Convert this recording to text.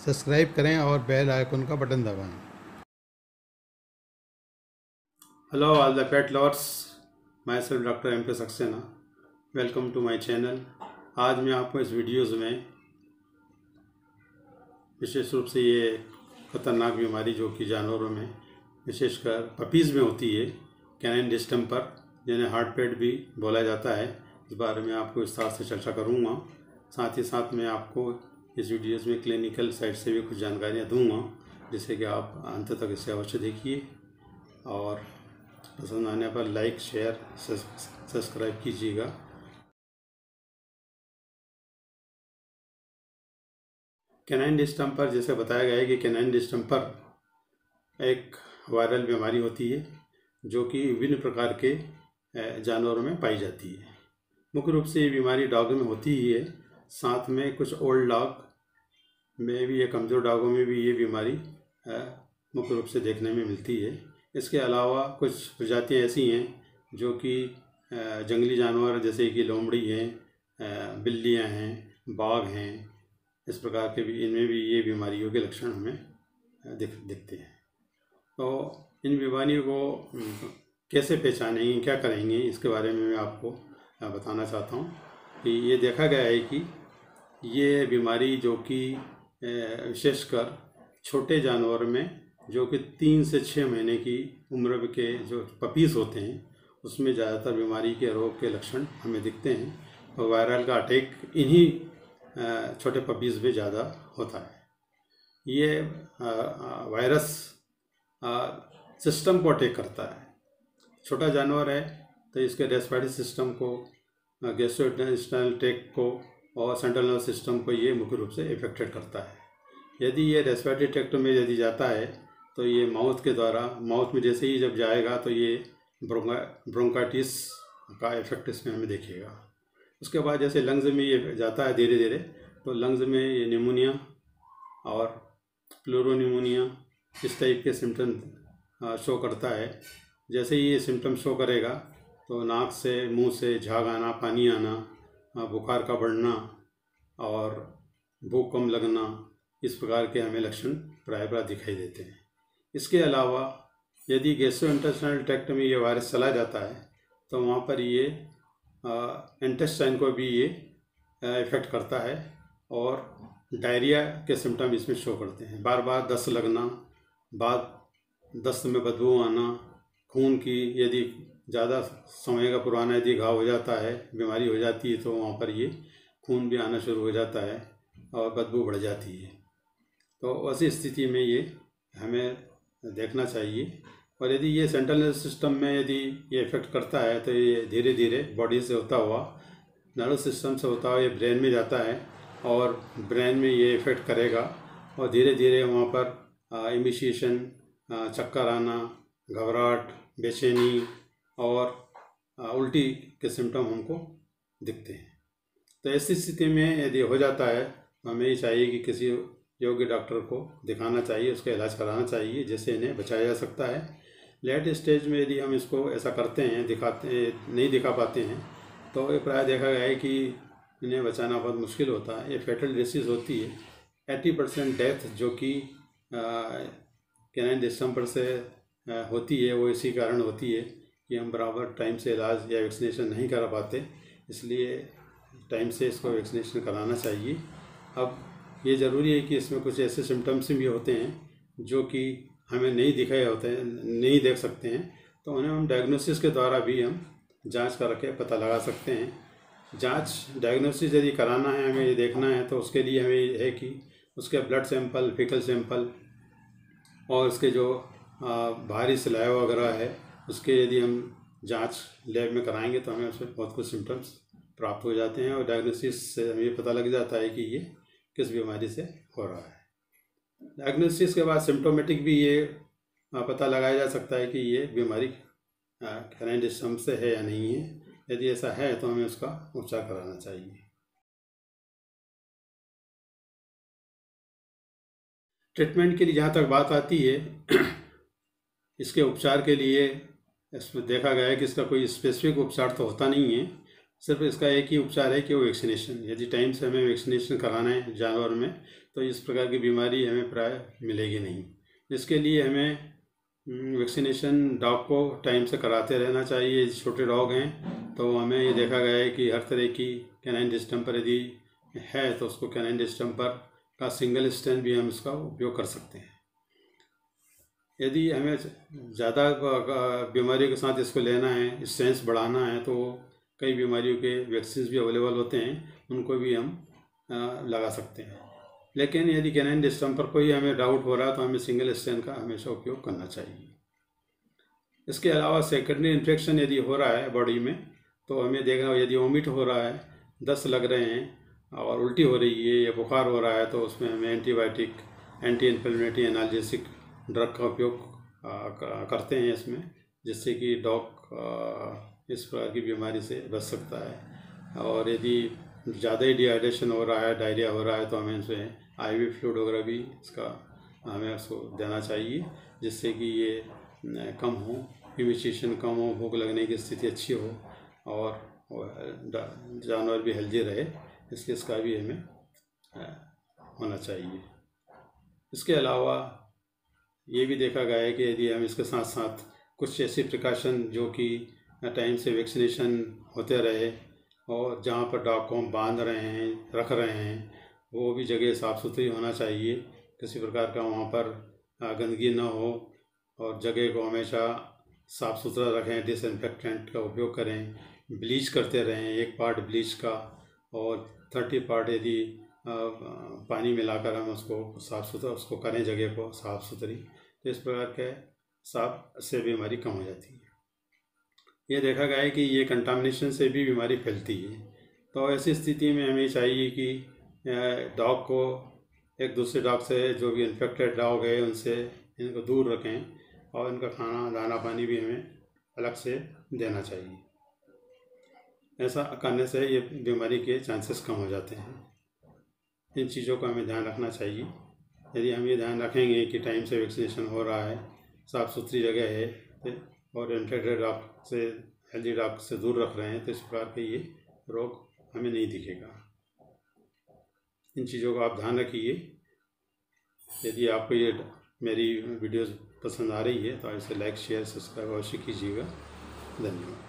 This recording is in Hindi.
सब्सक्राइब करें और बेल आइकन का बटन दबाएं। Hello all the pet lovers, myself doctor M K Saxena, welcome to my channel. आज मैं आपको इस वीडियोज़ में विशेष रूप से ये ख़तरनाक बीमारी जो कि जानवरों में विशेषकर पपीज़ में होती है, कैनाइन डिस्टेंपर, जिन्हें हार्ट पेट भी बोला जाता है, इस बारे में आपको विस्तार से चर्चा करूँगा। साथ ही साथ मैं आपको इस वीडियोज़ में क्लिनिकल साइड से भी कुछ जानकारियाँ दूँगा, जिससे कि आप अंत तक इसे अवश्य देखिए और पसंद आने पर लाइक, शेयर, सब्सक्राइब कीजिएगा। कैनाइन डिस्टेंपर, जैसे बताया गया है कि कैनाइन डिस्टेंपर एक वायरल बीमारी होती है जो कि विभिन्न प्रकार के जानवरों में पाई जाती है। मुख्य रूप से ये बीमारी डॉग में होती ही है, साथ में कुछ ओल्ड डॉग में भी, ये कमज़ोर डॉगों में भी ये बीमारी मुख्य रूप से देखने में मिलती है। इसके अलावा कुछ प्रजातियां ऐसी हैं जो कि जंगली जानवर जैसे कि लोमड़ी हैं, बिल्लियां हैं, बाघ हैं, इस प्रकार के भी, इनमें भी ये बीमारियों के लक्षण हमें दिखते हैं। तो इन बीमारियों को कैसे पहचानेंगे, क्या करेंगे, इसके बारे में मैं आपको बताना चाहता हूँ कि ये देखा गया है कि ये बीमारी जो कि विशेषकर छोटे जानवर में, जो कि 3 से 6 महीने की उम्र के जो पपीज़ होते हैं, उसमें ज़्यादातर बीमारी के रोग के लक्षण हमें दिखते हैं और वायरल का अटैक इन्हीं छोटे पपीज़ में ज़्यादा होता है। ये वायरस सिस्टम को अटैक करता है। छोटा जानवर है तो इसके रेस्पिरेटरी सिस्टम को, गैस्ट्रोइंटेस्टाइनल ट्रैक्ट को और सेंट्रल नर्वस सिस्टम को ये मुख्य रूप से इफेक्टेड करता है। यदि ये रेस्पिरेटरी ट्रैक्ट में यदि जाता है तो ये माउथ के द्वारा, माउथ में जैसे ही जब जाएगा तो ये ब्रोंकाइटिस का इफेक्ट इसमें हमें देखिएगा। उसके बाद जैसे लंग्स में ये जाता है धीरे धीरे, तो लंग्स में ये निमोनिया और प्लूरोनिमोनिया इस टाइप के सिम्टम शो करता है। जैसे ही ये सिम्टम शो करेगा तो नाक से, मुंह से झाग आना, पानी आना, बुखार का बढ़ना और भूख कम लगना, इस प्रकार के हमें लक्षण प्रायः दिखाई देते हैं। इसके अलावा यदि गैस्ट्रोइंटेस्टाइनल ट्रैक्ट में ये वायरस चला जाता है तो वहाँ पर ये इंटेस्टाइन को भी ये इफ़ेक्ट करता है और डायरिया के सिम्टम इसमें शो करते हैं। बार बार दस्त लगना, दस्त में बदबू आना, खून की यदि ज़्यादा समय का पुराना यदि घाव हो जाता है, बीमारी हो जाती है, तो वहाँ पर ये खून भी आना शुरू हो जाता है और बदबू बढ़ जाती है। तो ऐसी स्थिति में ये हमें देखना चाहिए। और यदि ये सेंट्रल नर्वस सिस्टम में यदि ये इफेक्ट करता है तो ये धीरे धीरे बॉडी से होता हुआ, नर्वस सिस्टम से होता हुआ ये ब्रेन में जाता है और ब्रेन में ये इफेक्ट करेगा और धीरे धीरे वहाँ पर इमिशिएशन, चक्कर आना, घबराहट, बेचैनी और उल्टी के सिम्टम हमको दिखते हैं। तो ऐसी स्थिति में यदि हो जाता है तो हमें ये चाहिए कि किसी योग्य डॉक्टर को दिखाना चाहिए, उसका इलाज कराना चाहिए, जिससे इन्हें बचाया जा सकता है। लेट स्टेज में यदि हम इसको ऐसा करते हैं, नहीं दिखा पाते हैं, तो ये प्राय देखा गया है कि इन्हें बचाना बहुत मुश्किल होता है। ये फेटल डिसीज़ होती है। 80% डेथ जो कि कैनाइन डिस्टेंपर से होती है, वो इसी कारण होती है कि हम बराबर टाइम से इलाज या वैक्सीनेशन नहीं करा पाते, इसलिए टाइम से इसको वैक्सीनेशन कराना चाहिए। अब ये ज़रूरी है कि इसमें कुछ ऐसे सिम्टम्स भी होते हैं जो कि हमें नहीं दिखाए होते हैं, नहीं देख सकते हैं, तो उन्हें हम डायग्नोसिस के द्वारा भी हम जांच करके पता लगा सकते हैं। डायग्नोसिस यदि कराना है, हमें ये देखना है, तो उसके लिए हमें ये है कि उसके ब्लड सैंपल, फीकल सैंपल और उसके जो बाहरी सलाइवा वगैरह है, उसके यदि हम जाँच लैब में कराएंगे तो हमें उसमें बहुत कुछ सिम्टम्स प्राप्त हो जाते हैं और डायग्नोसिस से हमें पता लग जाता है कि ये किस बीमारी से हो रहा है। डायग्नोसिस के बाद सिम्टोमेटिक भी ये पता लगाया जा सकता है कि ये बीमारी कैनाइन डिस्टेंपर से है या नहीं है। यदि ऐसा है तो हमें उसका उपचार कराना चाहिए। ट्रीटमेंट के लिए जहाँ तक बात आती है, इसके उपचार के लिए इसमें देखा गया है कि इसका कोई स्पेसिफिक उपचार तो होता नहीं है, सिर्फ इसका एक ही उपचार है कि वो वैक्सीनेशन, यदि टाइम से हमें वैक्सीनेशन कराना है जानवर में तो इस प्रकार की बीमारी हमें प्राय मिलेगी नहीं। इसके लिए हमें वैक्सीनेशन डॉग को टाइम से कराते रहना चाहिए। छोटे डॉग हैं तो हमें ये देखा गया है कि हर तरह की कैनाइन डिस्टेंपर यदि है तो उसको कैनाइन डिस्टेंपर का सिंगल स्ट्रेन भी हम इसका उपयोग कर सकते हैं। यदि हमें ज़्यादा बीमारियों के साथ इसको लेना है, स्ट्रेंथ बढ़ाना है, तो कई बीमारियों के वैक्सीन भी अवेलेबल होते हैं, उनको भी हम लगा सकते हैं। लेकिन यदि कैनाइन डिस्टेंपर पर कोई हमें डाउट हो रहा है तो हमें सिंगल स्ट्रेन का हमेशा उपयोग करना चाहिए। इसके अलावा सेकेंडरी इन्फेक्शन यदि हो रहा है बॉडी में तो हमें देखना, यदि वोमिट हो रहा है, दस्त लग रहे हैं और उल्टी हो रही है या बुखार हो रहा है तो उसमें हमें antibiotic, anti inflammatory, analgesic drug का उपयोग करते हैं इसमें, जिससे कि डॉग इस प्रकार की बीमारी से बच सकता है। और यदि ज़्यादा ही डिहाइड्रेशन हो रहा है, डायरिया हो रहा है, तो हमें इसे IV फ्लूइड वगैरह भी इसका हमें उसको देना चाहिए, जिससे कि ये कम हो, इमिटेशन कम हो, भूख लगने की स्थिति अच्छी हो और जानवर भी हेल्दी रहे, इसलिए इसका भी हमें होना चाहिए। इसके अलावा ये भी देखा गया है कि यदि हम इसके साथ साथ कुछ ऐसी प्रिकॉशन जो कि टाइम से वैक्सीनेशन होते रहे और जहाँ पर डॉग को हम बांध रहे हैं, रख रहे हैं, वो भी जगह साफ़ सुथरी होना चाहिए, किसी प्रकार का वहाँ पर गंदगी न हो और जगह को हमेशा साफ़ सुथरा रखें, डिसइंफेक्टेंट का उपयोग करें, ब्लीच करते रहें, 1 पार्ट ब्लीच का और 30 पार्ट यदि पानी मिलाकर हम उसको साफ़ सुथरा उसको करें, जगह को साफ़ सुथरी, तो इस प्रकार के साफ से बीमारी कम हो जाती है। ये देखा गया है कि ये कंटामिनेशन से भी बीमारी फैलती है, तो ऐसी स्थिति में हमें चाहिए कि डॉग को एक दूसरे डॉग से, जो भी इन्फेक्टेड डॉग है उनसे इनको दूर रखें और इनका खाना, दाना पानी भी हमें अलग से देना चाहिए। ऐसा करने से ये बीमारी के चांसेस कम हो जाते हैं। इन चीज़ों का हमें ध्यान रखना चाहिए। यदि हम ये ध्यान रखेंगे कि टाइम से वैक्सीनेशन हो रहा है, साफ़ सुथरी जगह है और इन्फेक्टेड डॉग से, हेल्दी डॉग से दूर रख रहे हैं, तो इस प्रकार के ये रोग हमें नहीं दिखेगा। इन चीज़ों का आप ध्यान रखिए। यदि आपको ये मेरी वीडियोस पसंद आ रही है तो इसे लाइक, शेयर, सब्सक्राइब अवश्य कीजिएगा। धन्यवाद।